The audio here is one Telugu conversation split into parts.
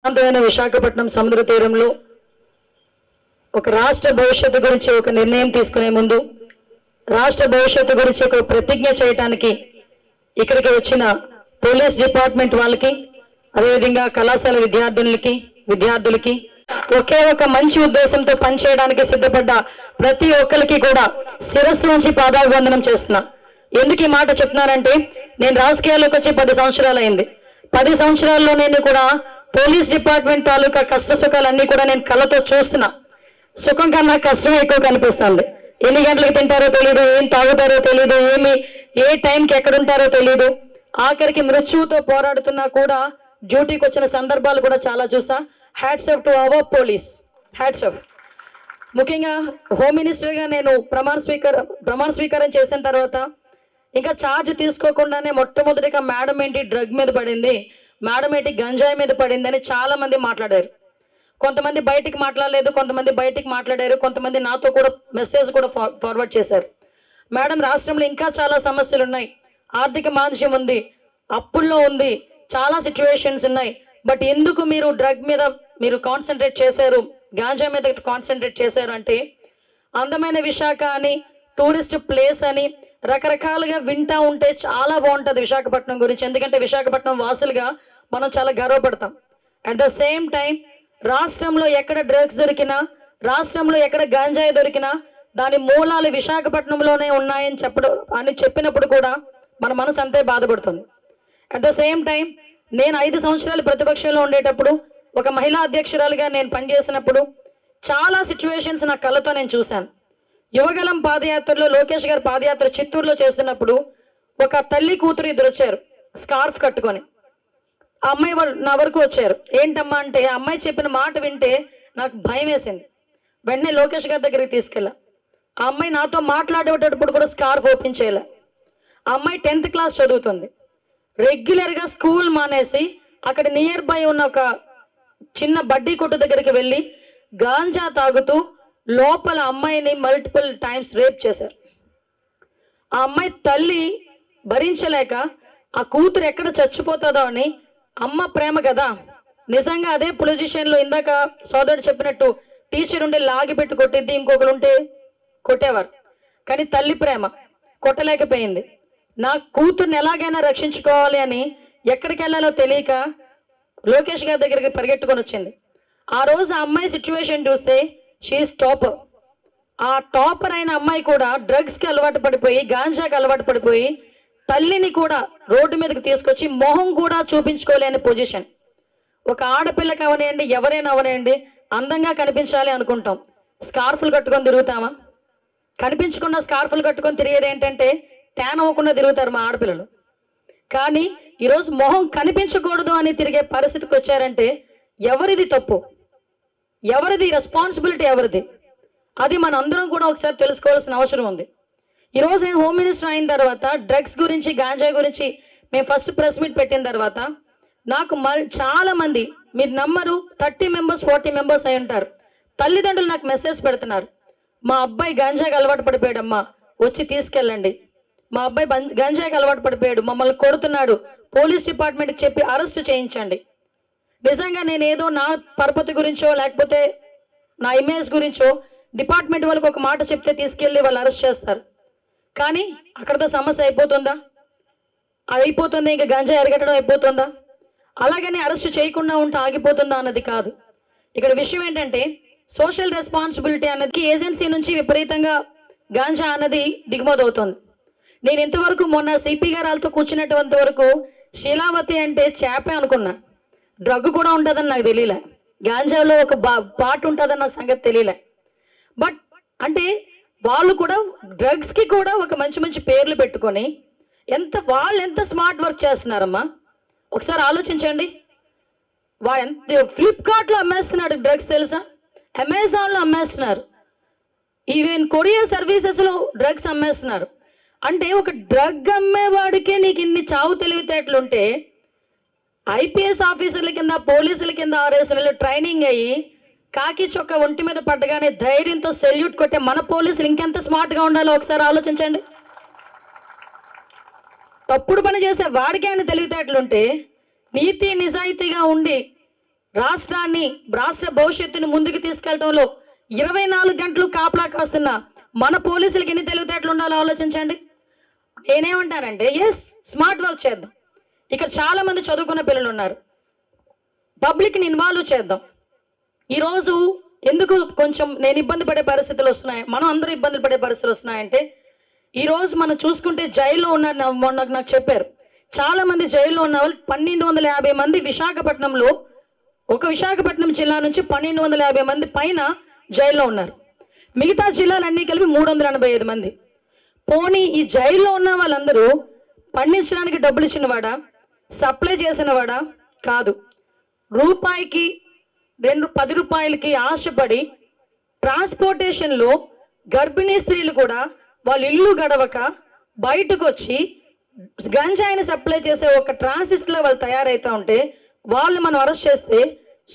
ప్రాంతమైన విశాఖపట్నం సముద్ర తీరంలో ఒక రాష్ట్ర భవిష్యత్తు గురించి ఒక నిర్ణయం తీసుకునే ముందు రాష్ట్ర భవిష్యత్తు గురించి ఒక ప్రతిజ్ఞ చేయడానికి ఇక్కడికి వచ్చిన పోలీస్ డిపార్ట్మెంట్ వాళ్ళకి అదేవిధంగా కళాశాల విద్యార్థులకి ఒకే ఒక మంచి ఉద్దేశంతో పనిచేయడానికి సిద్ధపడ్డ ప్రతి ఒక్కరికి కూడా శిరస్సు నుంచి పాదాభివందనం చేస్తున్నా. ఎందుకు ఈ మాట చెప్తున్నానంటే నేను రాజకీయాల్లోకి వచ్చి 10 సంవత్సరాలు అయింది. 10 సంవత్సరాల్లో నేను కూడా పోలీస్ డిపార్ట్మెంట్ తాలూకా కష్ట సుఖాలన్నీ కూడా నేను కళ్ళతో చూస్తున్నా. సుఖం కన్నా కష్టం ఎక్కువ కనిపిస్తుంది. ఎన్ని గంటలకు తింటారో తెలియదు, ఏం తాగుతారో తెలియదు, ఏ టైంకి ఎక్కడ ఉంటారో తెలియదు. ఆఖరికి మృత్యువుతో పోరాడుతున్నా కూడా డ్యూటీకి వచ్చిన సందర్భాలు కూడా చాలా చూసా. Hats off to our police, hats off. ముఖ్యంగా హోమ్ మినిస్టర్గా నేను ప్రమాణ స్వీకారం చేసిన తర్వాత ఇంకా ఛార్జ్ తీసుకోకుండానే మొట్టమొదటిగా మేడం ఏంటి డ్రగ్ మీద పడింది, మేడం ఏంటి గంజాయి మీద పడింది అని చాలా మంది మాట్లాడారు. కొంతమంది బయటికి మాట్లాడలేదు, కొంతమంది బయటికి మాట్లాడారు, కొంతమంది నాతో కూడా మెసేజ్ కూడా ఫార్వర్డ్ చేశారు. మేడం రాష్ట్రంలో ఇంకా చాలా సమస్యలు ఉన్నాయి, ఆర్థిక మాంద్యం ఉంది, అప్పుల్లో ఉంది, చాలా సిచ్యువేషన్స్ ఉన్నాయి. బట్ ఎందుకు మీరు డ్రగ్ మీద మీరు కాన్సన్ట్రేట్ చేశారు, గాంజా మీద కాన్సన్ట్రేట్ చేశారు అంటే అందమైన విశాఖ అని, టూరిస్ట్ ప్లేస్ అని రకరకాలుగా వింటా ఉంటే చాలా బాగుంటుంది విశాఖపట్నం గురించి. ఎందుకంటే విశాఖపట్నం వాసులుగా మనం చాలా గర్వపడతాం. అట్ ద సేమ్ టైం రాష్ట్రంలో ఎక్కడ డ్రగ్స్ దొరికినా, రాష్ట్రంలో ఎక్కడ గాంజాయి దొరికినా దాని మూలాలు విశాఖపట్నంలోనే ఉన్నాయని చెప్పినప్పుడు కూడా మన మనసు అంతే బాధపడుతుంది. అట్ ద సేమ్ టైం నేను 5 సంవత్సరాలు ప్రతిపక్షంలో ఉండేటప్పుడు ఒక మహిళా అధ్యక్షురాలుగా నేను పనిచేసినప్పుడు చాలా సిచ్యువేషన్స్ నా కళ్ళతో నేను చూశాను. యువగలం పాదయాత్రలో లోకేష్ గారి పాదయాత్ర చిత్తూరులో చేస్తున్నప్పుడు ఒక తల్లి కూతురు ఇద్దరు వచ్చారు స్కార్ఫ్ కట్టుకొని. ఆ అమ్మాయి నా వరకు వచ్చారు. ఏంటమ్మా అంటే ఆ అమ్మాయి చెప్పిన మాట వింటే నాకు భయం వేసింది. వెంటనే లోకేష్ గారి దగ్గరికి తీసుకెళ్ళా. ఆ అమ్మాయి నాతో మాట్లాడేటప్పుడు కూడా స్కార్ఫ్ ఓపెన్ చేయలే. ఆ అమ్మాయి 10th క్లాస్ చదువుతుంది. రెగ్యులర్గా స్కూల్ మానేసి అక్కడ నియర్ బై ఉన్న ఒక చిన్న బడ్డీ కొట్టు దగ్గరికి వెళ్ళి గాంజా తాగుతూ లోపల అమ్మాయిని మల్టిపుల్ టైమ్స్ రేప్ చేశారు. ఆ అమ్మాయి తల్లి భరించలేక ఆ కూతురు ఎక్కడ చచ్చిపోతుందో అని, అమ్మ ప్రేమ కదా నిజంగా అదే పొజిషన్లో ఇందాక సోదరుడు చెప్పినట్టు టీచర్ ఉంటే లాగి పెట్టి కొట్టిద్ది, ఇంకొకరు ఉంటే కొట్టేవారు. కానీ తల్లి ప్రేమ కొట్టలేకపోయింది. నా కూతుర్ని ఎలాగైనా రక్షించుకోవాలి అని ఎక్కడికి వెళ్ళాలో తెలియక లోకేష్ గారి దగ్గరికి పరిగెట్టుకొని వచ్చింది. ఆ రోజు ఆ అమ్మాయి సిచ్యువేషన్ చూస్తే షీఈస్ టాపర్. ఆ టాపర్ అయిన అమ్మాయి కూడా డ్రగ్స్కి అలవాటు పడిపోయి, గాంజాకి అలవాటు పడిపోయి తల్లిని కూడా రోడ్డు మీదకి తీసుకొచ్చి మొహం కూడా చూపించుకోలేని పొజిషన్. ఒక ఆడపిల్లకి అవనేయండి, ఎవరైనా అవనేయండి, అందంగా కనిపించాలి అనుకుంటాం. స్కార్ఫులు కట్టుకొని తిరుగుతామా? కనిపించకుండా స్కార్ఫులు కట్టుకొని తిరిగేది ఏంటంటే ట్యాన్ అవ్వకుండా తిరుగుతారు మా ఆడపిల్లలు. కానీ ఈరోజు మొహం కనిపించకూడదు అని తిరిగే పరిస్థితికి వచ్చారంటే ఎవరిది తప్పు, ఎవరిది రెస్పాన్సిబిలిటీ, ఎవరిది? అది మన అందరం కూడా ఒకసారి తెలుసుకోవాల్సిన అవసరం ఉంది. ఈరోజు నేను హోమ్ మినిస్టర్ అయిన తర్వాత డ్రగ్స్ గురించి, గాంజా గురించి మేము ఫస్ట్ ప్రెస్ మీట్ పెట్టిన తర్వాత నాకు చాలా మంది, మీరు నమ్మరు, 30 మెంబర్స్ 40 మెంబర్స్ అయి ఉంటారు, తల్లిదండ్రులు నాకు మెసేజ్ పెడుతున్నారు. మా అబ్బాయి గంజాకి అలవాటు పడిపోయాడమ్మా, వచ్చి తీసుకెళ్ళండి. మా అబ్బాయి గంజాకి అలవాటు పడిపోయాడు, మమ్మల్ని కొడుతున్నాడు, పోలీస్ డిపార్ట్మెంట్కి చెప్పి అరెస్ట్ చేయించండి. నిజంగా నేను ఏదో నా పరపతి గురించో లేకపోతే నా ఇమేజ్ గురించో డిపార్ట్మెంట్ వాళ్ళకి ఒక మాట చెప్తే తీసుకెళ్ళి వాళ్ళు అరెస్ట్ చేస్తారు. కానీ అక్కడతో సమస్య అయిపోతుందా? అయిపోతుంది. ఇంకా గంజాయి ఎరగట్టడం అయిపోతుందా? అలాగని అరెస్ట్ చేయకుండా ఉంటే ఆగిపోతుందా అన్నది కాదు. ఇక్కడ విషయం ఏంటంటే సోషల్ రెస్పాన్సిబిలిటీ అన్నది ఏజెన్సీ నుంచి విపరీతంగా గాంజా అన్నది దిగుమతి అవుతుంది. నేను ఇంతవరకు మొన్న సిపి గారు వాళ్ళతో కూర్చున్నటువంటి వరకు శీలావతి అంటే చేపే అనుకున్నా. డ్రగ్ కూడా ఉంటుందని నాకు తెలియలే, గాంజాలో ఒక పార్ట్ ఉంటుందని నాకు సంగతి తెలియలే. బట్ అంటే వాళ్ళు కూడా డ్రగ్స్కి కూడా ఒక మంచి మంచి పేర్లు పెట్టుకొని వాళ్ళు ఎంత స్మార్ట్ వర్క్ చేస్తున్నారమ్మా ఒకసారి ఆలోచించండి. ఫ్లిప్కార్ట్లో అమ్మేస్తున్నాడు డ్రగ్స్ తెలుసా, అమెజాన్లో అమ్మేస్తున్నారు, ఈవెన్ కొరియర్ సర్వీసెస్లో డ్రగ్స్ అమ్మేస్తున్నారు. అంటే ఒక డ్రగ్ అమ్మేవాడికే నీకు ఇన్ని చావు తెలివితేటలుంటే ఐపీఎస్ ఆఫీసర్ల కింద, పోలీసుల కింద 6 నెలలు ట్రైనింగ్ అయ్యి కాకి చొక్క ఒంటి మీద పడ్డగానే ధైర్యంతో సెల్యూట్ కొట్టే మన పోలీసులు ఇంకెంత స్మార్ట్గా ఉండాలో ఒకసారి ఆలోచించండి. తప్పుడు పని చేసే వాడికి ఆయన తెలివితేటలుంటే నీతి నిజాయితీగా ఉండి రాష్ట్ర భవిష్యత్తును ముందుకు తీసుకెళ్లడంలో 24 గంటలు కాపలా కాస్తున్న మన పోలీసులకి ఎన్ని తెలివితేటలు ఉండాలో ఆలోచించండి. నేనేమంటానంటే ఎస్, స్మార్ట్ వర్క్ చేద్దాం. ఇక్కడ చాలా మంది చదువుకున్న పిల్లలు ఉన్నారు, పబ్లిక్ని ఇన్వాల్వ్ చేద్దాం. ఈరోజు ఎందుకు కొంచెం నేను ఇబ్బంది పడే పరిస్థితులు వస్తున్నాయి, మనం అందరూ ఇబ్బంది పడే పరిస్థితులు వస్తున్నాయంటే, ఈరోజు మనం చూసుకుంటే జైల్లో ఉన్న మొన్న నాకు చెప్పారు, చాలా మంది జైల్లో ఉన్న వాళ్ళు 1250 మంది విశాఖపట్నంలో, ఒక విశాఖపట్నం జిల్లా నుంచి 1250 మంది పైన జైల్లో ఉన్నారు. మిగతా జిల్లాలన్నీ కలిపి 385 మంది. పోనీ ఈ జైల్లో ఉన్న వాళ్ళందరూ పండించడానికి డబ్బులు ఇచ్చినవాడా, సప్లై చేసినవాడా? కాదు. రూపాయికి 10 రూపాయలకి ఆశపడి ట్రాన్స్పోర్టేషన్లో గర్భిణీ స్త్రీలు కూడా వాళ్ళ ఇల్లు గడవక బయటకు వచ్చి గంజాయిని సప్లై చేసే ఒక ట్రాన్సిస్ట్లో వాళ్ళు తయారైతా ఉంటే వాళ్ళు మనం అరెస్ట్ చేస్తే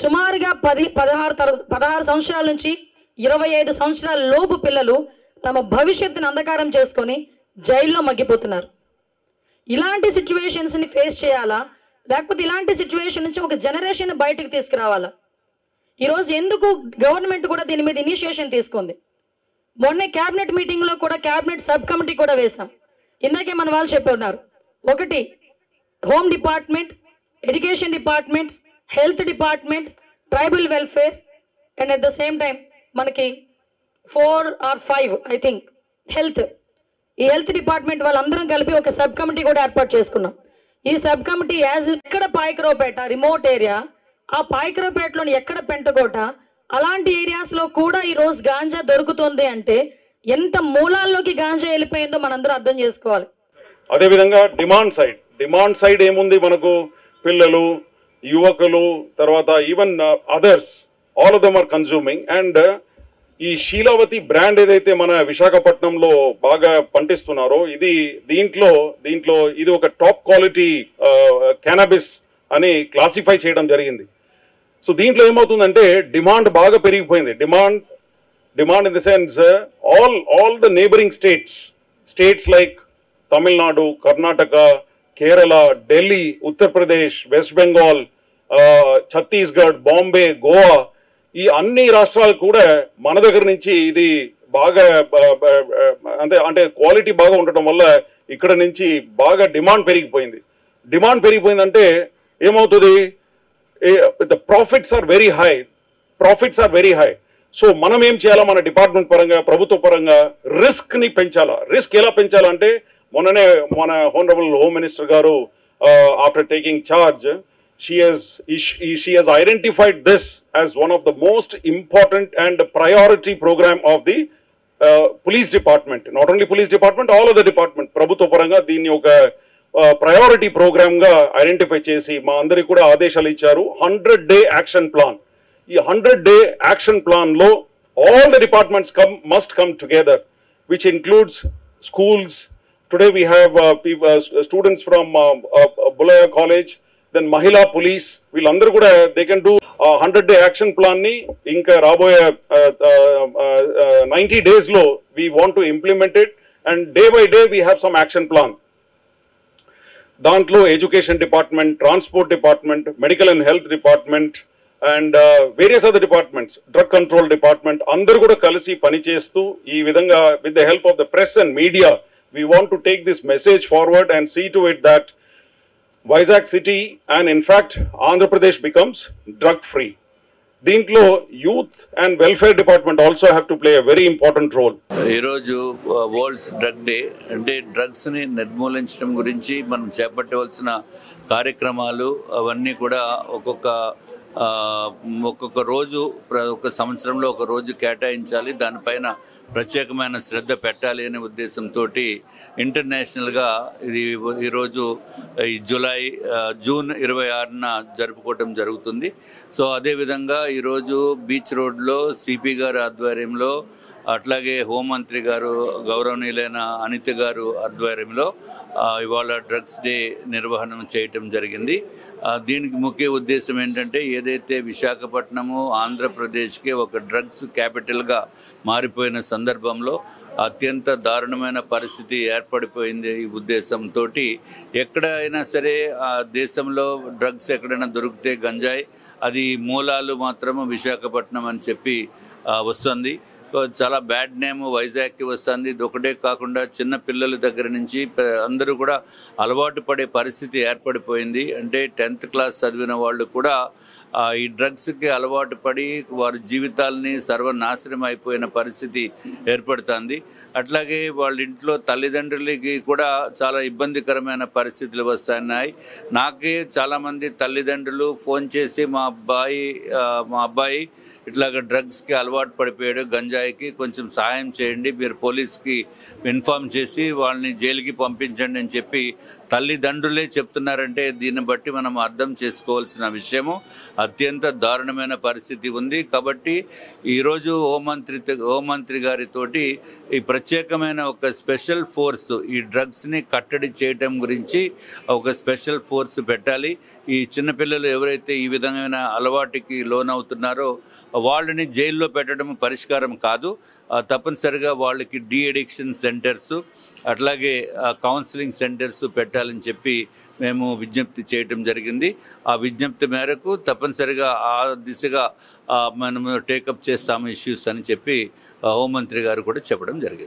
సుమారుగా 16 సంవత్సరాల నుంచి 25 సంవత్సరాల లోపు పిల్లలు తమ భవిష్యత్తును అంధకారం చేసుకొని జైల్లో మగ్గిపోతున్నారు. ఇలాంటి సిచ్యువేషన్స్ని ఫేస్ చేయాలా, లేకపోతే ఇలాంటి సిచ్యువేషన్ నుంచి ఒక జనరేషన్ బయటకు తీసుకురావాలా? ఈరోజు ఎందుకు గవర్నమెంట్ కూడా దీని మీద ఇనిషియేషన్ తీసుకుంది. మొన్నే క్యాబినెట్ మీటింగ్లో కూడా క్యాబినెట్ సబ్ కమిటీ కూడా వేశాం. ఇందాకే మన వాళ్ళు చెప్పున్నారు, ఒకటి home department, education department, health department, tribal welfare, and at the same time మనకి 4 or 5 ఐ థింక్ హెల్త్. ఈ హెల్త్ డిపార్ట్మెంట్ వాళ్ళందరం కలిపి ఒక సబ్ కమిటీ కూడా ఏర్పాటు చేసుకున్నాం. ఈ సబ్ కమిటీ ఎక్కడ పాయకరావుపేట రిమోట్ ఏరియా, ఆ పాయకరావుపేటలోని ఎక్కడ పెంటకోట, అలాంటి ఏరియాస్లో కూడా ఈరోజు గాంజా దొరుకుతుంది అంటే ఎంత మూలాల్లోకి గాంజా వెళ్ళిపోయిందో మనందరూ అర్థం చేసుకోవాలి. అదేవిధంగా డిమాండ్ సైడ్ ఏముంది, మనకు పిల్లలు, యువకులు, తర్వాత even others, all of them are consuming. And ఈ శీలావతి బ్రాండ్ ఏదైతే మన విశాఖపట్నంలో బాగా పండిస్తున్నారో, దీంట్లో ఇది ఒక టాప్ క్వాలిటీ క్యానబిస్ అని క్లాసిఫై చేయడం జరిగింది. సో దీంట్లో ఏమవుతుందంటే డిమాండ్ బాగా పెరిగిపోయింది. Demand in the sense all the neighbouring states like Tamil Nadu, Karnataka, Kerala, Delhi, Uttar Pradesh, west Bengal, Chhattisgarh, Bombay, Goa, ఈ అన్ని రాష్ట్రాలు కూడా మన దగ్గర నుంచి ఇది బాగా అంటే క్వాలిటీ బాగా ఉండటం వల్ల ఇక్కడ నుంచి బాగా డిమాండ్ పెరిగిపోయిందంటే ఏమవుతుంది, the profits are very high. So మనం ఏం చేయాలా, మన డిపార్ట్మెంట్ పరంగా, ప్రభుత్వ పరంగా రిస్క్ని పెంచాలా. రిస్క్ ఎలా పెంచాలంటే, మొన్ననే మన హానరబుల్ హోమ్ మినిస్టర్ గారు after taking charge, she has identified this as one of the most important and priority program of the police department. Not only police department, all of the department. ప్రభుత్వ పరంగా దీన్ని ఒక ప్రయారిటీ ప్రోగ్రామ్ గా ఐడెంటిఫై చేసి మా అందరికి కూడా ఆదేశాలు ఇచ్చారు. 100-day action plan. ఈ 100-day యాక్షన్ ప్లాన్ లో all the departments must come together, which includes schools. Today we have students from Bulaya College, then Mahila Police. వీళ్ళందరూ కూడా they can do 100-day action plan ని ఇంకా రాబోయే 90 days లో we want to implement it, and day by day we have some action plan. దాంట్లో education department, transport department, medical and health department, and various other departments, drug control department అందరూ కూడా కలిసి పనిచేస్తూ ఈ విధంగా with the help of the press and media we want to take this message forward and see to it that Vizag city and in fact Andhra Pradesh becomes drug free. దీంట్లో youth and welfare department also have to play a very important role. ఈరోజు వరల్డ్ డ్రగ్ డే, అంటే డ్రగ్స్ని నిర్మూలించడం గురించి మనం చేపట్టవలసిన కార్యక్రమాలు అవన్నీ కూడా ఒక్కొక్క రోజు, ఒక సంవత్సరంలో ఒక రోజు కేటాయించాలి, దానిపైన ప్రత్యేకమైన శ్రద్ధ పెట్టాలి అనే ఉద్దేశంతో ఇంటర్నేషనల్గా ఇది ఈరోజు జూన్ 26న జరుపుకోవటం జరుగుతుంది. సో అదేవిధంగా ఈరోజు బీచ్ రోడ్లో సిపి గారి ఆధ్వర్యంలో అట్లాగే హోంమంత్రి గారు గౌరవనీయులైన అనిత గారు ఆధ్వర్యంలో ఇవాళ డ్రగ్స్ డే నిర్వహణ చేయటం జరిగింది. దీనికి ముఖ్య ఉద్దేశం ఏంటంటే ఏదైతే విశాఖపట్నము ఆంధ్రప్రదేశ్కి ఒక డ్రగ్స్ క్యాపిటల్గా మారిపోయిన సందర్భంలో అత్యంత దారుణమైన పరిస్థితి ఏర్పడిపోయింది. ఈ ఉద్దేశంతో ఎక్కడైనా సరే ఆ దేశంలో డ్రగ్స్ ఎక్కడైనా దొరికితే గంజాయి అది మూలాలు మాత్రము విశాఖపట్నం అని చెప్పి వస్తుంది. చాలా బ్యాడ్ నేమ్ వైజాగ్కి వస్తుంది. ఇది ఒకటే కాకుండా చిన్న పిల్లల దగ్గర నుంచి అందరూ కూడా అలవాటు పడే పరిస్థితి ఏర్పడిపోయింది. అంటే 10th క్లాస్ చదివిన వాళ్ళు కూడా ఈ డ్రగ్స్కి అలవాటు పడి వారి జీవితాలని సర్వనాశనం అయిపోయిన పరిస్థితి ఏర్పడుతుంది. అట్లాగే వాళ్ళ ఇంట్లో తల్లిదండ్రులకి కూడా చాలా ఇబ్బందికరమైన పరిస్థితులు వస్తున్నాయి. నాకే చాలామంది తల్లిదండ్రులు ఫోన్ చేసి మా అబ్బాయి ఇట్లాగ డ్రగ్స్కి అలవాటు పడిపోయాడు, గంజాయికి, కొంచెం సహాయం చేయండి, మీరు పోలీస్కి ఇన్ఫామ్ చేసి వాళ్ళని జైలుకి పంపించండి అని చెప్పి తల్లిదండ్రులే చెప్తున్నారంటే దీన్ని బట్టి మనం అర్థం చేసుకోవాల్సిన విషయము అత్యంత దారుణమైన పరిస్థితి ఉంది. కాబట్టి ఈరోజు హోంమంత్రి గారితోటి ఈ ప్రత్యేకమైన ఒక స్పెషల్ ఫోర్స్ ఈ డ్రగ్స్ని కట్టడి చేయటం గురించి ఒక స్పెషల్ ఫోర్స్ పెట్టాలి. ఈ చిన్నపిల్లలు ఎవరైతే ఈ విధమైన అలవాటుకి లోనవుతున్నారో వాళ్ళని జైల్లో పెట్టడం పరిష్కారం కాదు. తప్పనిసరిగా వాళ్ళకి డీ అడిక్షన్ సెంటర్స్ అట్లాగే కౌన్సిలింగ్ సెంటర్స్ పెట్టాలని చెప్పి మేము విజ్ఞప్తి చేయటం జరిగింది. ఆ విజ్ఞప్తి మేరకు తప్పనిసరిగా ఆ దిశగా మనము టేకప్ చేస్తాము ఇష్యూస్ అని చెప్పి హోంమంత్రి గారు కూడా చెప్పడం జరిగింది.